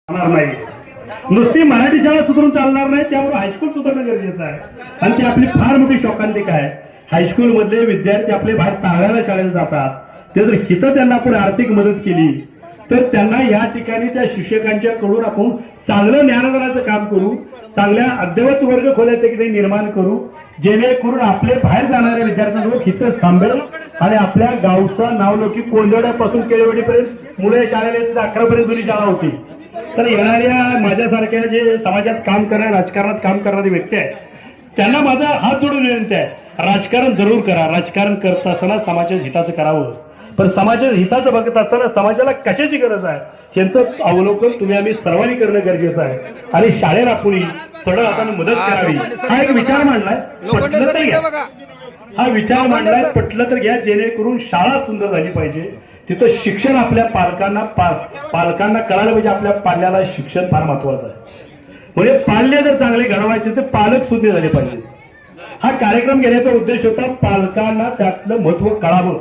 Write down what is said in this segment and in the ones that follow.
नाही नुसती मराठी शाळा सुधारून चालणार नाही, त्यामुळे हायस्कूल सुधारणं गरजेचं आहे. आणि ती आपली फार मोठी शोकांतिका आहे. हायस्कूल मधले विद्यार्थी आपले बाहेर ताळ्याला शाळेला जातात, ते जर हिथं त्यांना आपण आर्थिक मदत केली तर त्यांना या ठिकाणी त्या शिक्षकांच्याकडून आपण चांगलं ज्ञानदानाचं काम करू, चांगल्या अद्ययावत वर्ग खोल्या ठिकाणी निर्माण करू, जेणेकरून आपले बाहेर जाणारे विद्यार्थी लोक हिथं थांबेल आणि आपल्या गावचा नावलौकिक कोंडवड्यापासून केळवडीपर्यंत मुळे शाळेला 11 पर्यंत जुनी शाळा होती. तर येणाऱ्या माझ्यासारख्या जे समाजात काम करणारे, राजकारणात काम करणारे व्यक्ती आहेत, त्यांना माझा हात जोडून विनंती आहे, राजकारण जरूर करा. राजकारण करत असताना समाजाच्या हिताचं करावं, पण समाजाच्या हिताचं बघत असताना समाजाला कशाची गरज आहे यांचं अवलोकन तुम्ही आम्ही सर्वांनी करणं गरजेचं आहे. आणि शाळेला पुढे थोडं हाताने मदत करावी. हा एक विचार मांडलाय, पटलं तर घ्या. हा विचार मांडलाय, पटलं तर घ्या. जेणेकरून शाळा सुंदर झाली पाहिजे, तिथं शिक्षण आपल्या पालकांना कळायला पाहिजे. आपल्या पाल्याला शिक्षण फार महत्वाचं आहे. म्हणजे पाल्य जर चांगले घडवायचे तर पालक सुद्धा झाले पाहिजे. हा कार्यक्रम घेण्याचा उद्देश होता पालकांना त्यातलं महत्व कळावं.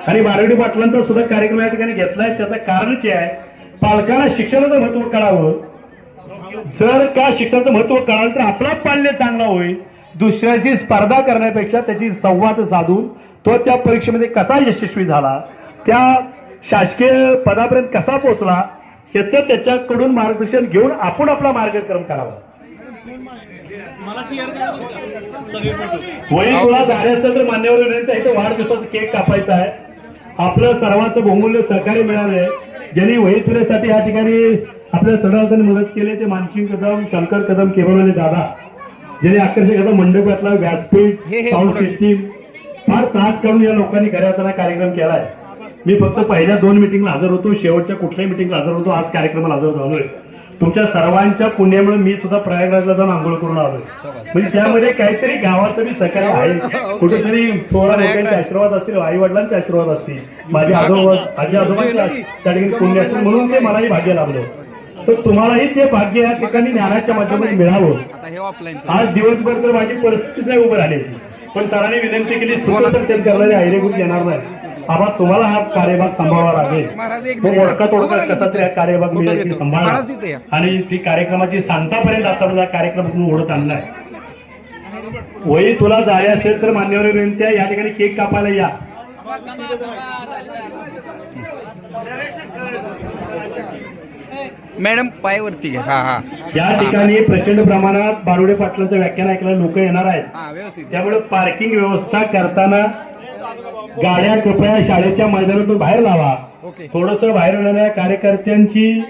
आणि बारवडी पाटलांचा सुद्धा कार्यक्रम या ठिकाणी घेतलाय. त्याचं कारणच आहे, पालकांना शिक्षणाचं महत्व कळावं. जर का शिक्षणाचं महत्व कळालं तर आपला पाल्य चांगला होईल. दुसऱ्याची स्पर्धा करण्यापेक्षा त्याची संवाद साधून तो त्या परीक्षेमध्ये कसा यशस्वी झाला, त्या शासकीय पदापर्यंत कसा पोहोचला, याचं त्याच्याकडून मार्गदर्शन घेऊन आपण आपला मार्गक्रम करावा. वही तुला जाण्याचं तर मान्यवर विनंती आहे, वाढदिवसाचा केक कापायचा आहे. आपलं सर्वांचं बहुमूल्य सहकार्य मिळालंय. ज्यांनी वही तुल्यासाठी या ठिकाणी आपल्या चढावताना मदत केली ते मानसिंग कदम, शंकर कदम, केबलवाले दादा, ज्यांनी आकर्षक आता मंडपातला व्यासपीठ, साऊंड सिस्टीम फार त्रास करून या लोकांनी घराचा कार्यक्रम केलाय. मी फक्त पहिल्या 2 मिटिंगला हजर होतो, शेवटच्या कुठल्याही मिटिंगला हजर होतो. आज कार्यक्रमाला हजर झालोय. तुमच्या सर्वांच्या पुण्यामुळे मी सुद्धा प्रयागराजला जाऊन आंघोळ करून आलोय. म्हणजे त्यामध्ये काहीतरी गावात मी सहकार्य आहे. कुठेतरी थोडा लोकांचे आशीर्वाद असतील, आई वडिलांचे आशीर्वाद असतील, माझे आजी आजोबांच्या त्या ठिकाणी पुण्य असतील, म्हणून ते मलाही भाग्य लाभलं. तर तुम्हालाही ते भाग्य या ठिकाणी ज्ञानाच्या माध्यमातून मिळावं. आज दिवसभर तर माझी परिस्थिती नाही उभं राहिली, पण सरांनी विनंती केली सूत्रसंचलन करणारे आयरेगुट येणार नाही. आबा तुम्हाला हा कार्यभाग सांभाळावा लागेल. ओळखा तोडका कसा तरी हा कार्यभाग मिळाला सांभाळा. आणि ती कार्यक्रमाची सांगतापर्यंत आता कार्यक्रम ओढत आणलाय. वही तुला जाय असेल तर मान्यवर विनंती आहे, या ठिकाणी केक कापायला या. मॅडम पायावरती घ्या. हा हा. या ठिकाणी प्रचंड प्रमाणात बारुडे पाटलांचं व्याख्यान ऐकायला लोक येणार आहेत. त्यामुळे पार्किंग व्यवस्था करताना गाड्या कृपया शाळेच्या मैदानातून बाहेर लावा. थोडंसं बाहेर येणाऱ्या कार्यकर्त्यांची